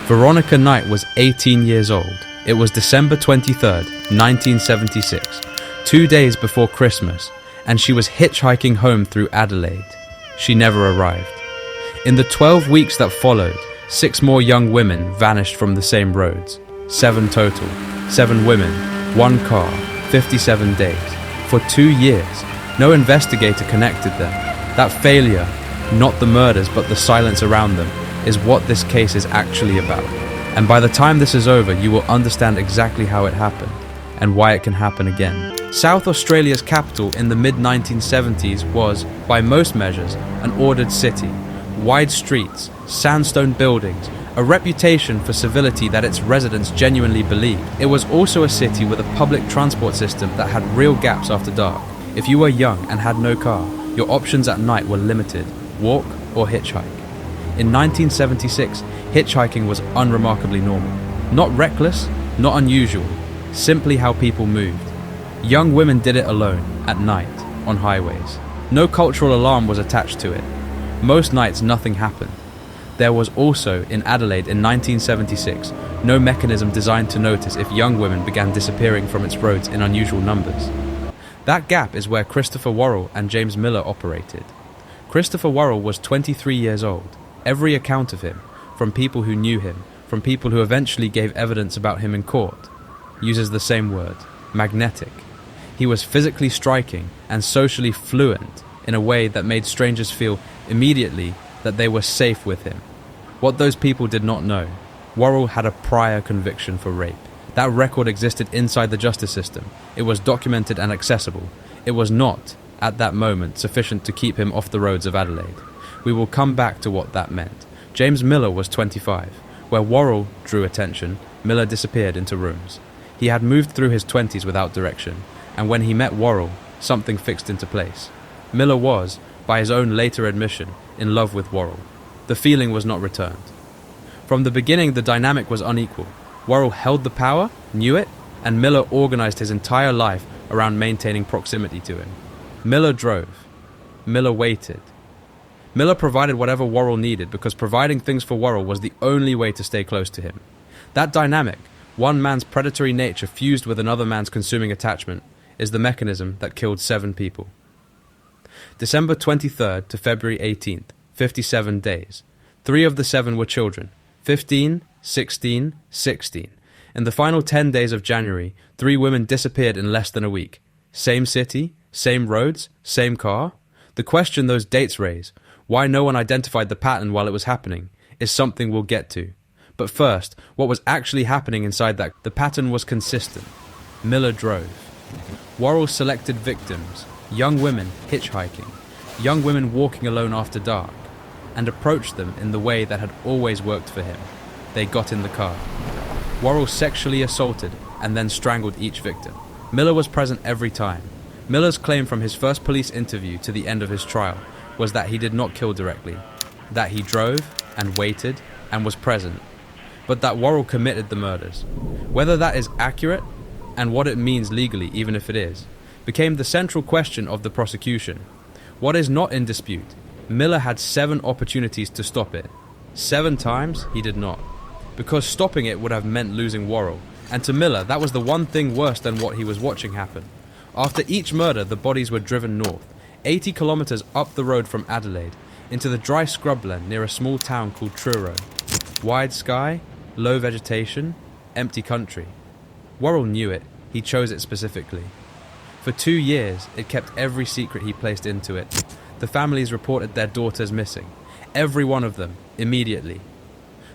Veronica Knight was 18 years old. It was December 23rd, 1976, 2 days before Christmas, and she was hitchhiking home through Adelaide. She never arrived. In the 12 weeks that followed, 6 more young women vanished from the same roads. 7 total. 7 women, 1 car, 57 days. For 2 years, no investigator connected them. That failure, not the murders but the silence around them, is what this case is actually about. And by the time this is over, you will understand exactly how it happened and why it can happen again. South Australia's capital in the mid-1970s was, by most measures, an ordered city. Wide streets, sandstone buildings, a reputation for civility that its residents genuinely believed. It was also a city with a public transport system that had real gaps after dark. If you were young and had no car, your options at night were limited: walk or hitchhike. In 1976, hitchhiking was unremarkably normal. Not reckless, not unusual, simply how people moved. Young women did it alone, at night, on highways. No cultural alarm was attached to it. Most nights nothing happened. There was also, in Adelaide in 1976, no mechanism designed to notice if young women began disappearing from its roads in unusual numbers. That gap is where Christopher Worrell and James Miller operated. Christopher Worrell was 23 years old. Every account of him, from people who knew him, from people who eventually gave evidence about him in court, uses the same word: magnetic. He was physically striking and socially fluent in a way that made strangers feel immediately that they were safe with him. What those people did not know, Worrell had a prior conviction for rape. That record existed inside the justice system. It was documented and accessible. It was not, at that moment, sufficient to keep him off the roads of Adelaide. We will come back to what that meant. James Miller was 25. Where Worrell drew attention, Miller disappeared into rooms. He had moved through his 20s without direction, and when he met Worrell, something fixed into place. Miller was, by his own later admission, in love with Worrell. The feeling was not returned. From the beginning, the dynamic was unequal. Worrell held the power, knew it, and Miller organized his entire life around maintaining proximity to him. Miller drove. Miller waited. Miller provided whatever Worrell needed because providing things for Worrell was the only way to stay close to him. That dynamic, one man's predatory nature fused with another man's consuming attachment, is the mechanism that killed 7 people. December 23rd to February 18th, 57 days. 3 of the 7 were children, 15, 16, 16. In the final 10 days of January, 3 women disappeared in less than a week. Same city, same roads, same car. The question those dates raise, why no one identified the pattern while it was happening, is something we'll get to. But first, what was actually happening inside that? The pattern was consistent. Miller drove. Worrell selected victims, young women hitchhiking, young women walking alone after dark, and approached them in the way that had always worked for him. They got in the car. Worrell sexually assaulted and then strangled each victim. Miller was present every time. Miller's claim from his first police interview to the end of his trial was that he did not kill directly, that he drove and waited and was present, but that Worrell committed the murders. Whether that is accurate, and what it means legally, even if it is, became the central question of the prosecution. What is not in dispute, Miller had 7 opportunities to stop it. 7 times he did not, because stopping it would have meant losing Worrell, and to Miller that was the one thing worse than what he was watching happen. After each murder, the bodies were driven north, 80 kilometers up the road from Adelaide, into the dry scrubland near a small town called Truro. Wide sky, low vegetation, empty country. Worrell knew it, he chose it specifically. For 2 years, it kept every secret he placed into it. The families reported their daughters missing. Every one of them, immediately.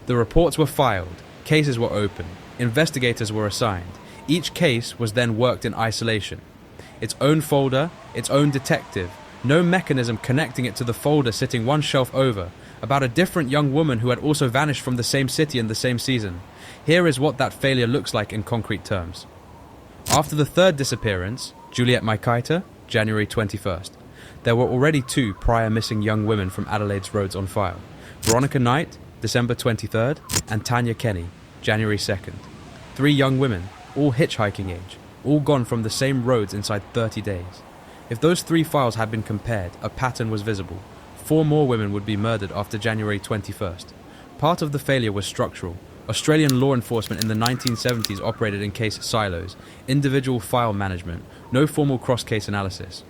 The reports were filed, cases were opened, investigators were assigned. Each case was then worked in isolation. Its own folder, its own detective, no mechanism connecting it to the folder sitting one shelf over, about a different young woman who had also vanished from the same city in the same season. Here is what that failure looks like in concrete terms. After the 3rd disappearance, Juliet Maikaita, January 21st, there were already 2 prior missing young women from Adelaide's roads on file. Veronica Knight, December 23rd, and Tanya Kenny, January 2nd. 3 young women, all hitchhiking age, all gone from the same roads inside 30 days. If those 3 files had been compared, a pattern was visible. 4 more women would be murdered after January 21st. Part of the failure was structural. Australian law enforcement in the 1970s operated in case silos, individual file management, no formal cross-case analysis.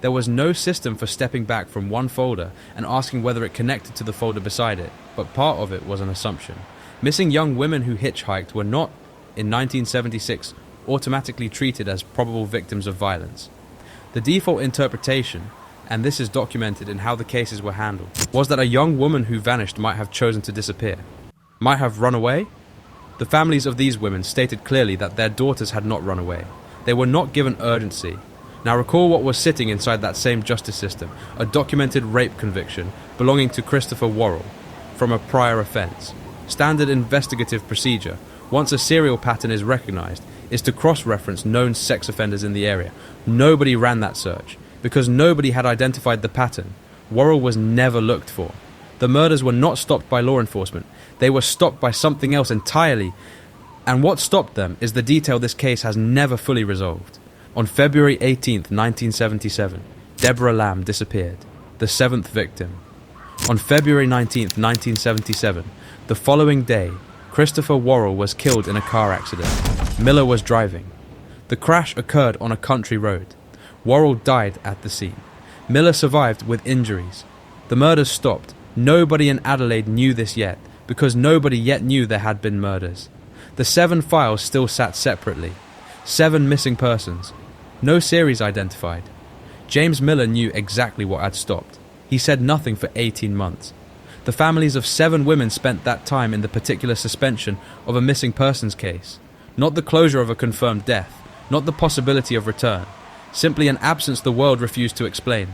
There was no system for stepping back from one folder and asking whether it connected to the folder beside it, but part of it was an assumption. Missing young women who hitchhiked were not, in 1976, automatically treated as probable victims of violence. The default interpretation, and this is documented in how the cases were handled, was that a young woman who vanished might have chosen to disappear, might have run away. The families of these women stated clearly that their daughters had not run away. They were not given urgency. Now recall what was sitting inside that same justice system, a documented rape conviction belonging to Christopher Worrell from a prior offence. Standard investigative procedure, once a serial pattern is recognised, is to cross-reference known sex offenders in the area. Nobody ran that search, because nobody had identified the pattern. Worrell was never looked for. The murders were not stopped by law enforcement. They were stopped by something else entirely. And what stopped them is the detail this case has never fully resolved. On February 18th, 1977, Deborah Lamb disappeared, the seventh victim. On February 19th, 1977, the following day, Christopher Worrell was killed in a car accident. Miller was driving. The crash occurred on a country road. Worrell died at the scene. Miller survived with injuries. The murders stopped. Nobody in Adelaide knew this yet, because nobody yet knew there had been murders. The 7 files still sat separately. 7 missing persons. No series identified. James Miller knew exactly what had stopped. He said nothing for 18 months. The families of 7 women spent that time in the particular suspension of a missing persons case. Not the closure of a confirmed death, not the possibility of return. Simply an absence the world refused to explain.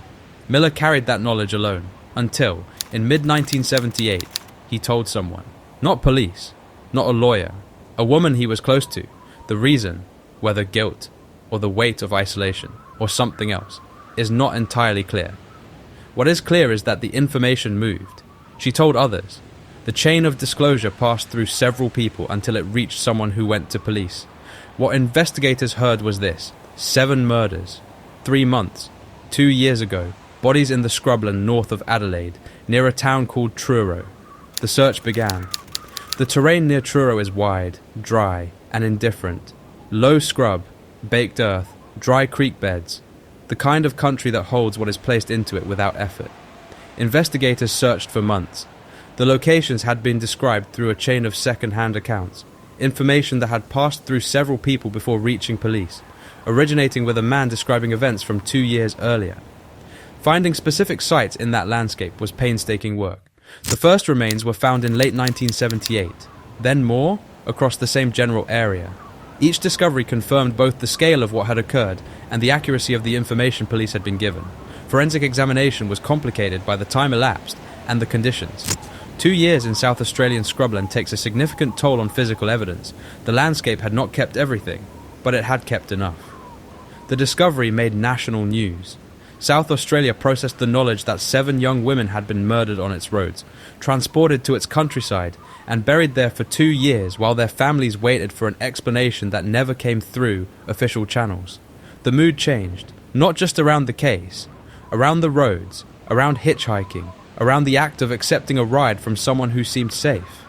Miller carried that knowledge alone, until, in mid-1978, he told someone. Not police, not a lawyer, a woman he was close to. The reason, whether guilt, or the weight of isolation, or something else, is not entirely clear. What is clear is that the information moved. She told others. The chain of disclosure passed through several people until it reached someone who went to police. What investigators heard was this: 7 murders, 3 months, 2 years ago, bodies in the scrubland north of Adelaide, near a town called Truro. The search began. The terrain near Truro is wide, dry, and indifferent. Low scrub, baked earth, dry creek beds, the kind of country that holds what is placed into it without effort. Investigators searched for months. The locations had been described through a chain of second-hand accounts, information that had passed through several people before reaching police, originating with a man describing events from 2 years earlier. Finding specific sites in that landscape was painstaking work. The first remains were found in late 1978, then more across the same general area. Each discovery confirmed both the scale of what had occurred and the accuracy of the information police had been given. Forensic examination was complicated by the time elapsed and the conditions. 2 years in South Australian scrubland takes a significant toll on physical evidence. The landscape had not kept everything, but it had kept enough. The discovery made national news. South Australia processed the knowledge that 7 young women had been murdered on its roads, transported to its countryside, and buried there for 2 years while their families waited for an explanation that never came through official channels. The mood changed, not just around the case, around the roads, around hitchhiking, around the act of accepting a ride from someone who seemed safe.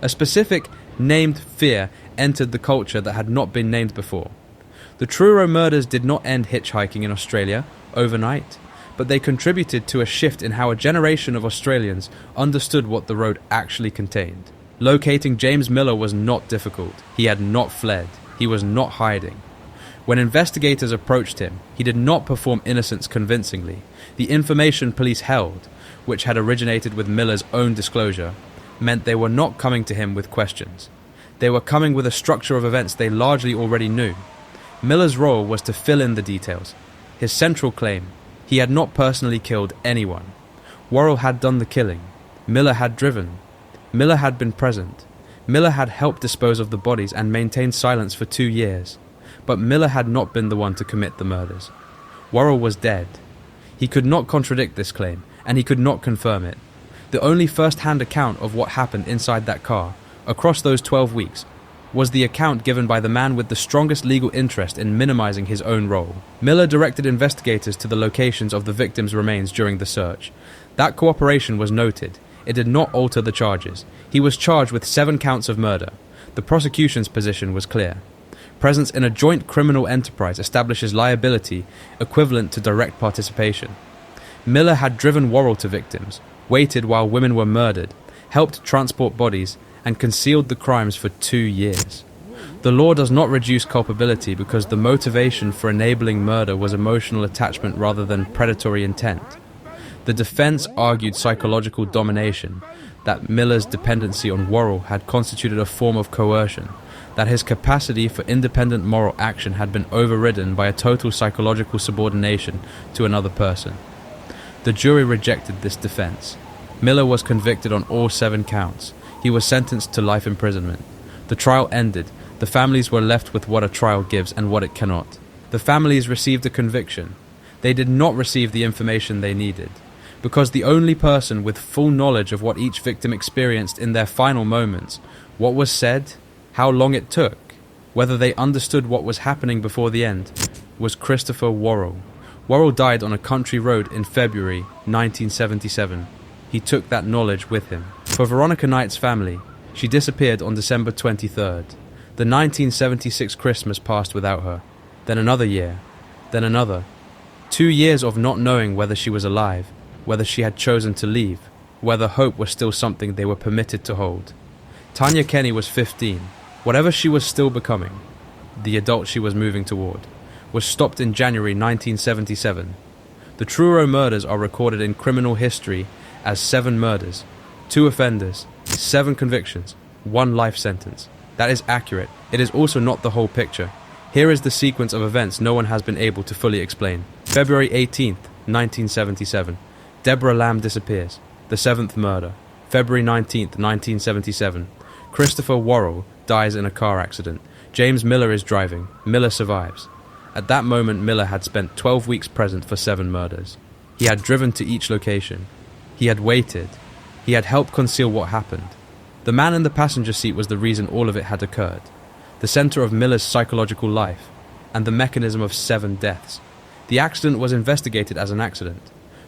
A specific, named fear entered the culture that had not been named before. The Truro Murders did not end hitchhiking in Australia overnight, but they contributed to a shift in how a generation of Australians understood what the road actually contained. Locating James Miller was not difficult. He had not fled. He was not hiding. When investigators approached him, he did not perform innocence convincingly. The information police held, which had originated with Miller's own disclosure, meant they were not coming to him with questions. They were coming with a structure of events they largely already knew. Miller's role was to fill in the details. His central claim: he had not personally killed anyone. Worrell had done the killing. Miller had driven. Miller had been present. Miller had helped dispose of the bodies and maintained silence for 2 years. But Miller had not been the one to commit the murders. Worrell was dead. He could not contradict this claim, and he could not confirm it. The only first-hand account of what happened inside that car, across those 12 weeks, was the account given by the man with the strongest legal interest in minimizing his own role. Miller directed investigators to the locations of the victims' remains during the search. That cooperation was noted. It did not alter the charges. He was charged with 7 counts of murder. The prosecution's position was clear. Presence in a joint criminal enterprise establishes liability equivalent to direct participation. Miller had driven Worrell to victims, waited while women were murdered, helped transport bodies, and concealed the crimes for 2 years. The law does not reduce culpability because the motivation for enabling murder was emotional attachment rather than predatory intent. The defense argued psychological domination, that Miller's dependency on Worrell had constituted a form of coercion, that his capacity for independent moral action had been overridden by a total psychological subordination to another person. The jury rejected this defense. Miller was convicted on all 7 counts. He was sentenced to life imprisonment. The trial ended. The families were left with what a trial gives and what it cannot. The families received a conviction. They did not receive the information they needed, because the only person with full knowledge of what each victim experienced in their final moments, what was said, how long it took, whether they understood what was happening before the end, was Christopher Worrell. Worrell died on a country road in February 1977. He took that knowledge with him. For Veronica Knight's family, she disappeared on December 23rd. The 1976 Christmas passed without her. Then another year. Then another. 2 years of not knowing whether she was alive, whether she had chosen to leave, whether hope was still something they were permitted to hold. Tanya Kenny was 15. Whatever she was still becoming, the adult she was moving toward, was stopped in January 1977. The Truro Murders are recorded in criminal history as 7 murders, 2 offenders, 7 convictions, 1 life sentence. That is accurate. It is also not the whole picture. Here is the sequence of events no one has been able to fully explain. February 18th, 1977. Deborah Lamb disappears. The 7th murder. February 19th, 1977. Christopher Worrell dies in a car accident. James Miller is driving. Miller survives. At that moment, Miller had spent 12 weeks present for 7 murders. He had driven to each location. He had waited. He had helped conceal what happened. The man in the passenger seat was the reason all of it had occurred, the center of Miller's psychological life, and the mechanism of 7 deaths. The accident was investigated as an accident.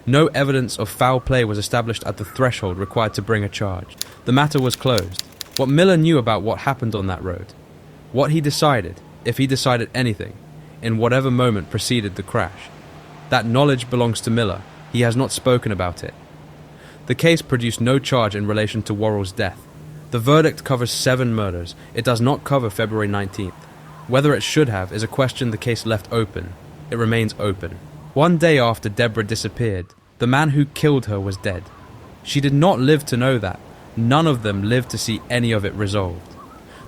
No evidence of foul play was established at the threshold required to bring a charge. The matter was closed. What Miller knew about what happened on that road, what he decided, if he decided anything, in whatever moment preceded the crash, that knowledge belongs to Miller. He has not spoken about it. The case produced no charge in relation to Worrell's death. The verdict covers 7 murders. It does not cover February 19th. Whether it should have is a question the case left open. It remains open. One day after Deborah disappeared, the man who killed her was dead. She did not live to know that. None of them lived to see any of it resolved.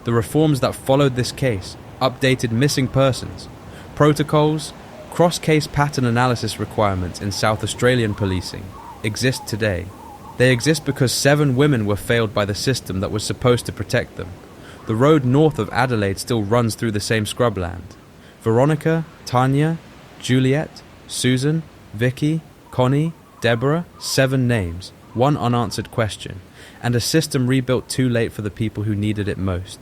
The reforms that followed this case, updated missing persons, protocols, cross-case pattern analysis requirements in South Australian policing, exist today. They exist because 7 women were failed by the system that was supposed to protect them. The road north of Adelaide still runs through the same scrubland. Veronica, Tanya, Juliet, Susan, Vicky, Connie, Deborah, 7 names, 1 unanswered question, and a system rebuilt too late for the people who needed it most.